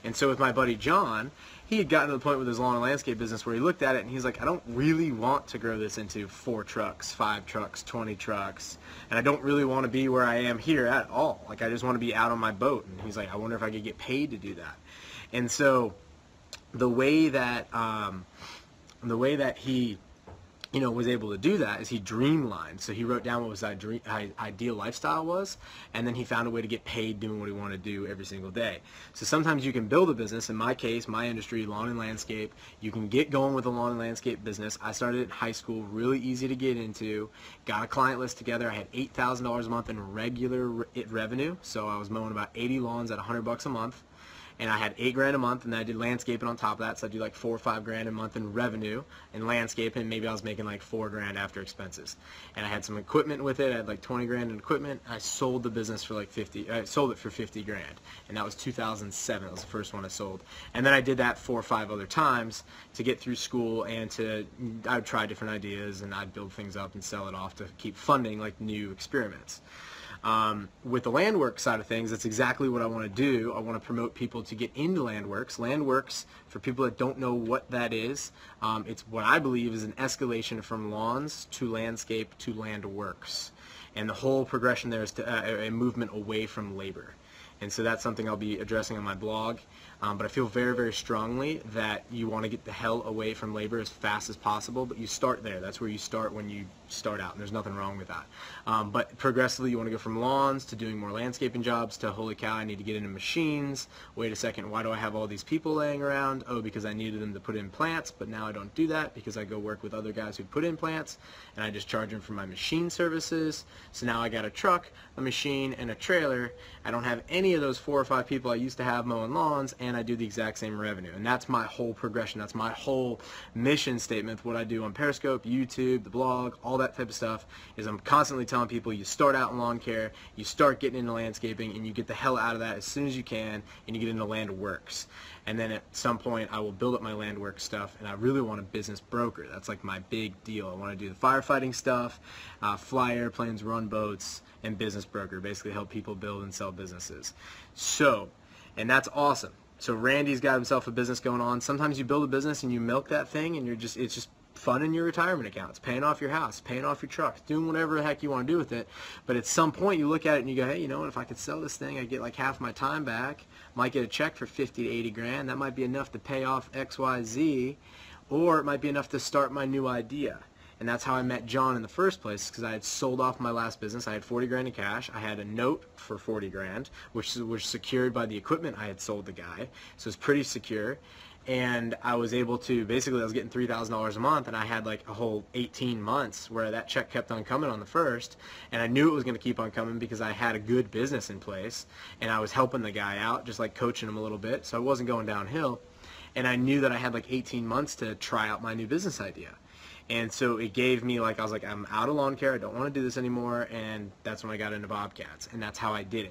And so with my buddy John, he had gotten to the point with his lawn and landscape business where he looked at it and he's like, I don't really want to grow this into 4 trucks, 5 trucks, 20 trucks, and I don't really want to be where I am here at all. Like, I just want to be out on my boat. And he's like, I wonder if I could get paid to do that. And so the way that he was able to do that is he dreamlined. So he wrote down what his ideal lifestyle was, and then he found a way to get paid doing what he wanted to do every single day. So sometimes you can build a business. In my case, my industry, lawn and landscape, you can get going with a lawn and landscape business. I started in high school, really easy to get into, got a client list together. I had $8,000 a month in regular revenue, so I was mowing about 80 lawns at $100 a month. And I had $8 grand a month, and then I did landscaping on top of that, so I do like $4 or $5 grand a month in revenue in landscaping. Maybe I was making like $4 grand after expenses. And I had some equipment with it. I had like 20 grand in equipment. I sold the business for like I sold it for 50 grand, and that was 2007. That was the first one I sold. And then I did that 4 or 5 other times to get through school, and I would try different ideas, and I'd build things up and sell it off to keep funding like new experiments. With the LandWorX side of things, that's exactly what I want to do. I want to promote people to get into LandWorX. LandWorX, for people that don't know what that is, it's what I believe is an escalation from lawns to landscape to LandWorX. And the whole progression there is to a movement away from labor. And so that's something I'll be addressing on my blog. But I feel very, very strongly that you want to get the hell away from labor as fast as possible, but you start there. That's where you start when you start out, and there's nothing wrong with that. But progressively, you want to go from lawns to doing more landscaping jobs to, holy cow, I need to get into machines. Wait a second, why do I have all these people laying around? Oh, because I needed them to put in plants, but now I don't do that because I go work with other guys who put in plants, and I just charge them for my machine services. So now I got a truck, a machine, and a trailer. I don't have any of those 4 or 5 people I used to have mowing lawns, and I do the exact same revenue. And that's my whole progression. That's my whole mission statement. What I do on Periscope, YouTube, the blog, all that type of stuff is I'm constantly telling people you start out in lawn care, you start getting into landscaping, and you get the hell out of that as soon as you can, and you get into LandWorX. And then at some point I will build up my LandWorX stuff, and I really want a business broker. That's like my big deal. I want to do the firefighting stuff, fly airplanes, run boats, and business broker. Basically help people build and sell businesses. So, and that's awesome. So Randy's got himself a business going on. Sometimes you build a business and you milk that thing, and it's just fun in your retirement account. It's paying off your house, paying off your truck, doing whatever the heck you want to do with it. But at some point you look at it and you go, hey, you know what, if I could sell this thing, I'd get like half my time back. Might get a check for 50 to 80 grand. That might be enough to pay off XYZ, or it might be enough to start my new idea. And that's how I met John in the first place, because I had sold off my last business. I had 40 grand in cash. I had a note for 40 grand, which was secured by the equipment I had sold the guy. So it's pretty secure. And I was able to, basically I was getting $3,000 a month, and I had like a whole 18 months where that check kept on coming on the first, and I knew it was going to keep on coming because I had a good business in place, and I was helping the guy out, just like coaching him a little bit, so I wasn't going downhill. And I knew that I had like 18 months to try out my new business idea. And so it gave me, like, I was like, I'm out of lawn care, I don't want to do this anymore, and that's when I got into Bobcats, and that's how I did it.